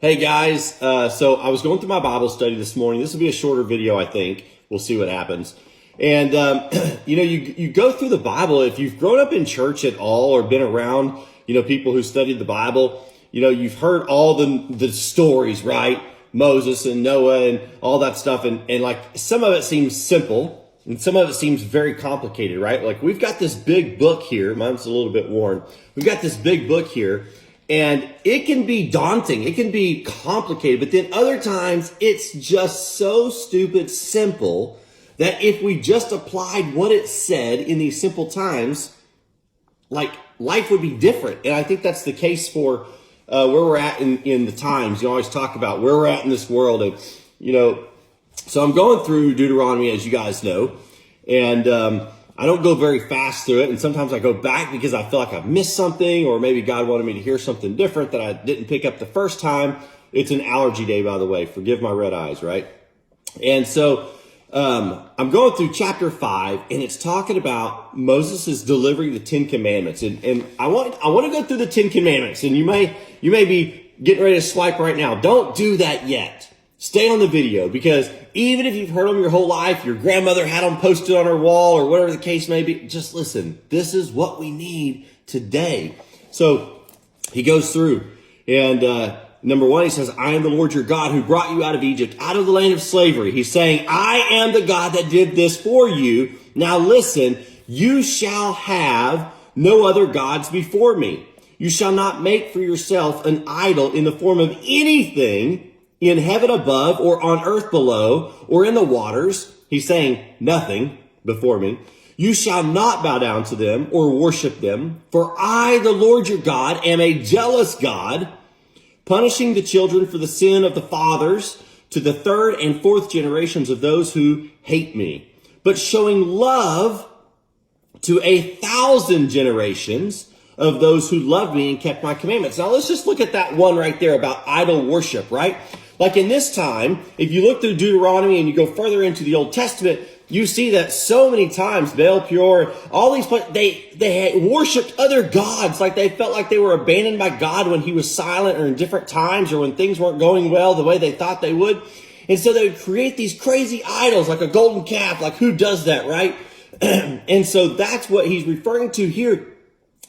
Hey guys, so I was going through my Bible study this morning. This will be a shorter video, I think. We'll see what happens. And, you go through the Bible. If you've grown up in church at all or been around, people who studied the Bible, you've heard all the stories, right? Moses and Noah and all that stuff. And like some of it seems simple and some of it seems very complicated, right? Like we've got this big book here. Mine's a little bit worn. We've got this big book here. And it can be daunting. It can be complicated. But then other times it's just so stupid simple that if we just applied what it said in these simple times, like life would be different. And I think that's the case for where we're at in the times. You always talk about where we're at in this world. And, so I'm going through Deuteronomy, as you guys know. And I don't go very fast through it, and sometimes I go back because I feel like I've missed something, or maybe God wanted me to hear something different that I didn't pick up the first time. It's an allergy day, by the way. Forgive my red eyes, right? And so I'm going through chapter 5, and it's talking about Moses is delivering the 10 Commandments. And I want to go through the 10 Commandments, and you may be getting ready to swipe right now. Don't do that yet. Stay on the video, because even if you've heard them your whole life, your grandmother had them posted on her wall or whatever the case may be, just listen. This is what we need today. So he goes through, and number 1, he says, I am the Lord your God who brought you out of Egypt, out of the land of slavery. He's saying, I am the God that did this for you. Now listen, you shall have no other gods before me. You shall not make for yourself an idol in the form of anything in heaven above or on earth below or in the waters. He's saying nothing before me. You shall not bow down to them or worship them. For I, the Lord your God, am a jealous God, punishing the children for the sin of the fathers to the 3rd and 4th generations of those who hate me, but showing love to 1,000 generations of those who love me and kept my commandments. Now let's just look at that one right there about idol worship, right? Like in this time, if you look through Deuteronomy and you go further into the Old Testament, you see that so many times Baal, Peor, all these places, they had worshipped other gods. Like they felt like they were abandoned by God when he was silent, or in different times, or when things weren't going well the way they thought they would. And so they would create these crazy idols, like a golden calf. Like who does that, right? And so that's what he's referring to here.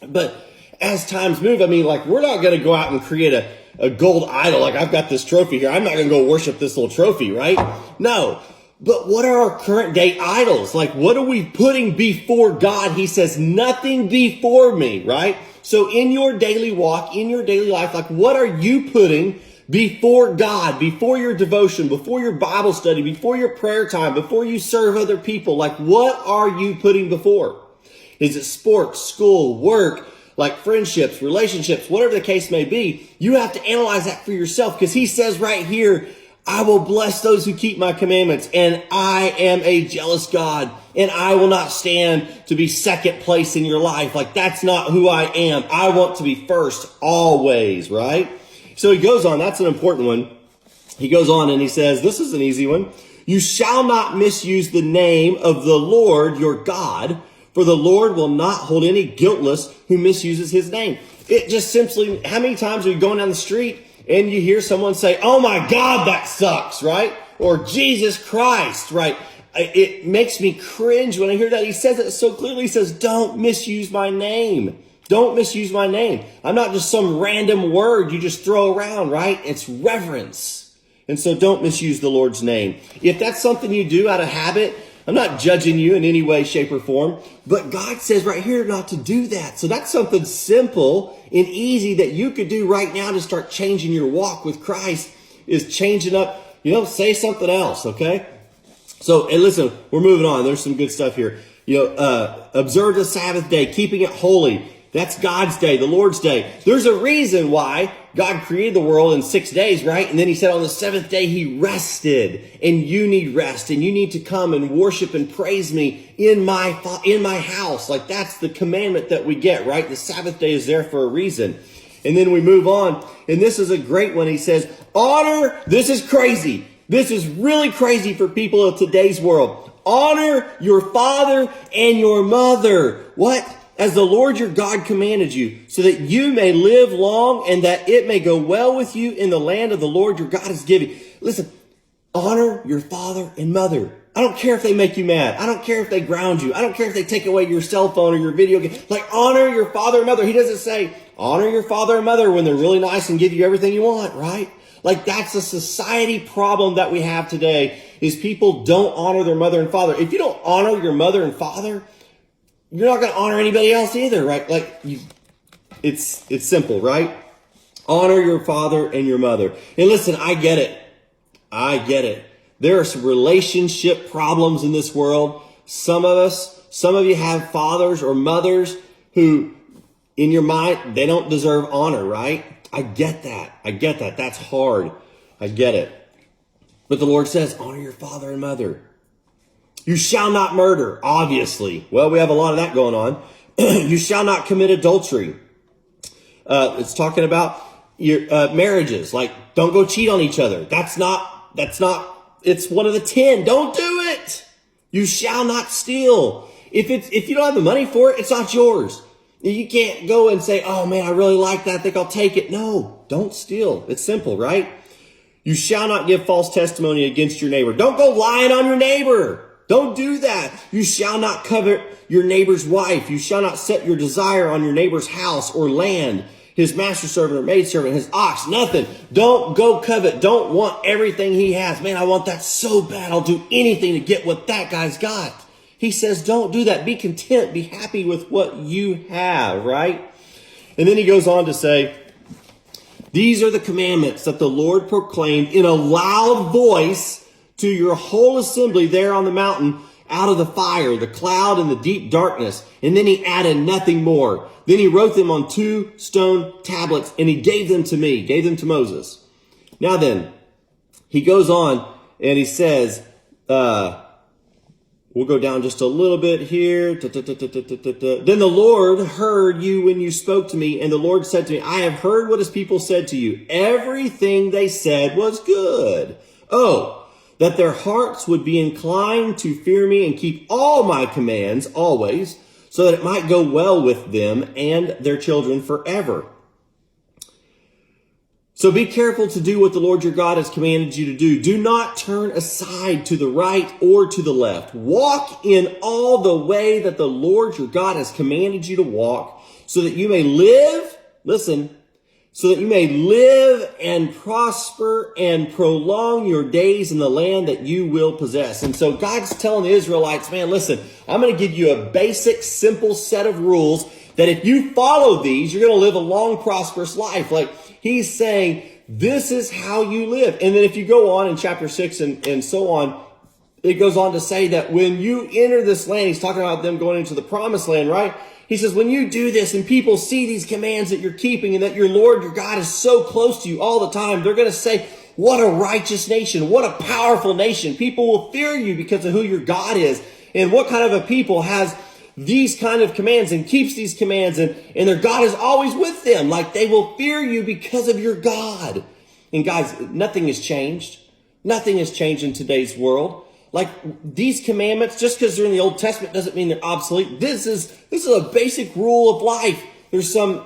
But as times move, we're not going to go out and create a gold idol. Like I've got this trophy here. I'm not going to go worship this little trophy, right? No. But what are our current day idols? Like what are we putting before God? He says, nothing before me, right? So in your daily walk, in your daily life, like what are you putting before God, before your devotion, before your Bible study, before your prayer time, before you serve other people? Like what are you putting before? Is it sports, school, work, like friendships, relationships, whatever the case may be? You have to analyze that for yourself, because he says right here, I will bless those who keep my commandments, and I am a jealous God, and I will not stand to be second place in your life. Like that's not who I am. I want to be first always, right? So he goes on. That's an important one. He goes on and he says, this is an easy one. You shall not misuse the name of the Lord your God, for the Lord will not hold any guiltless who misuses his name. It just simply, how many times are you going down the street and you hear someone say, oh my God, that sucks, right? Or Jesus Christ, right? It makes me cringe when I hear that. He says it so clearly. He says, don't misuse my name. Don't misuse my name. I'm not just some random word you just throw around, right? It's reverence. And so don't misuse the Lord's name. If that's something you do out of habit, I'm not judging you in any way, shape, or form, but God says right here not to do that. So that's something simple and easy that you could do right now to start changing your walk with Christ, is changing up, say something else, okay? So, and listen, we're moving on. There's some good stuff here. Observe the Sabbath day, keeping it holy. That's God's day, the Lord's day. There's a reason why God created the world in 6 days, right? And then he said on the 7th day, he rested. And you need rest, and you need to come and worship and praise me in my house. Like that's the commandment that we get, right? The Sabbath day is there for a reason. And then we move on. And this is a great one. He says, honor. This is crazy. This is really crazy for people of today's world. Honor your father and your mother. What? as the Lord your God commanded you, so that you may live long and that it may go well with you in the land of the Lord your God is giving. Listen, honor your father and mother. I don't care if they make you mad. I don't care if they ground you. I don't care if they take away your cell phone or your video game. Like, honor your father and mother. He doesn't say, honor your father and mother when they're really nice and give you everything you want, right? Like, that's a society problem that we have today, is people don't honor their mother and father. If you don't honor your mother and father, you're not going to honor anybody else either, right? Like, it's simple, right? Honor your father and your mother. And listen, I get it. There are some relationship problems in this world. Some of you have fathers or mothers who, in your mind, they don't deserve honor, right? I get that. That's hard. I get it. But the Lord says, honor your father and mother. You shall not murder, obviously. Well, we have a lot of that going on. You shall not commit adultery. It's talking about your marriages. Like, don't go cheat on each other. That's not, it's one of the 10. Don't do it. You shall not steal. If you don't have the money for it, it's not yours. You can't go and say, oh man, I really like that. I think I'll take it. No, don't steal. It's simple, right? You shall not give false testimony against your neighbor. Don't go lying on your neighbor. Don't do that. You shall not covet your neighbor's wife. You shall not set your desire on your neighbor's house or land, his masterservant or maidservant, his ox, nothing. Don't go covet. Don't want everything he has. Man, I want that so bad. I'll do anything to get what that guy's got. He says, don't do that. Be content. Be happy with what you have, right? And then he goes on to say, these are the commandments that the Lord proclaimed in a loud voice to your whole assembly there on the mountain out of the fire, the cloud, and the deep darkness. And then he added nothing more. Then he wrote them on 2 stone tablets and he gave them to me, gave them to Moses. Now then, he goes on and he says, we'll go down just a little bit here. Then the Lord heard you when you spoke to me, and the Lord said to me, I have heard what his people said to you. Everything they said was good. Oh, that their hearts would be inclined to fear me and keep all my commands always, so that it might go well with them and their children forever. So be careful to do what the Lord your God has commanded you to do. Do not turn aside to the right or to the left. Walk in all the way that the Lord your God has commanded you to walk, so that you may live, listen, so that you may live and prosper and prolong your days in the land that you will possess. And so God's telling the Israelites, man, listen, I'm going to give you a basic, simple set of rules that if you follow these, you're going to live a long, prosperous life. Like, he's saying, this is how you live. And then if you go on in chapter 6 and so on, it goes on to say that when you enter this land, he's talking about them going into the promised land, right? He says, when you do this and people see these commands that you're keeping and that your Lord, your God is so close to you all the time, they're going to say, what a righteous nation, what a powerful nation. People will fear you because of who your God is. And what kind of a people has these kind of commands and keeps these commands and their God is always with them. Like, they will fear you because of your God. And guys, nothing has changed. Nothing has changed in today's world. Like, these commandments, just because they're in the Old Testament doesn't mean they're obsolete. This is a basic rule of life. There's some,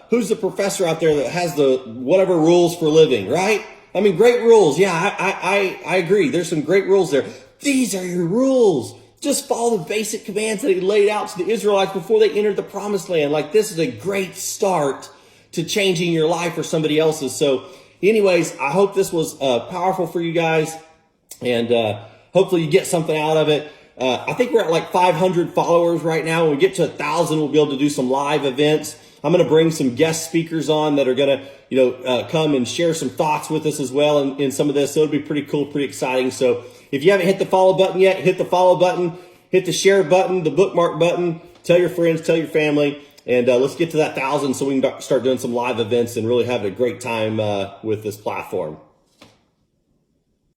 who's the professor out there that has the whatever rules for living, right? I mean, great rules. Yeah, I agree. There's some great rules there. These are your rules. Just follow the basic commands that he laid out to the Israelites before they entered the promised land. Like, this is a great start to changing your life or somebody else's. So anyways, I hope this was powerful for you guys. And hopefully you get something out of it. I think we're at like 500 followers right now. When we get to 1,000, we'll be able to do some live events. I'm going to bring some guest speakers on that are going to, come and share some thoughts with us as well in some of this. So it'll be pretty cool, pretty exciting. So if you haven't hit the follow button yet, hit the follow button, hit the share button, the bookmark button, tell your friends, tell your family, and let's get to that 1,000 so we can start doing some live events and really have a great time with this platform.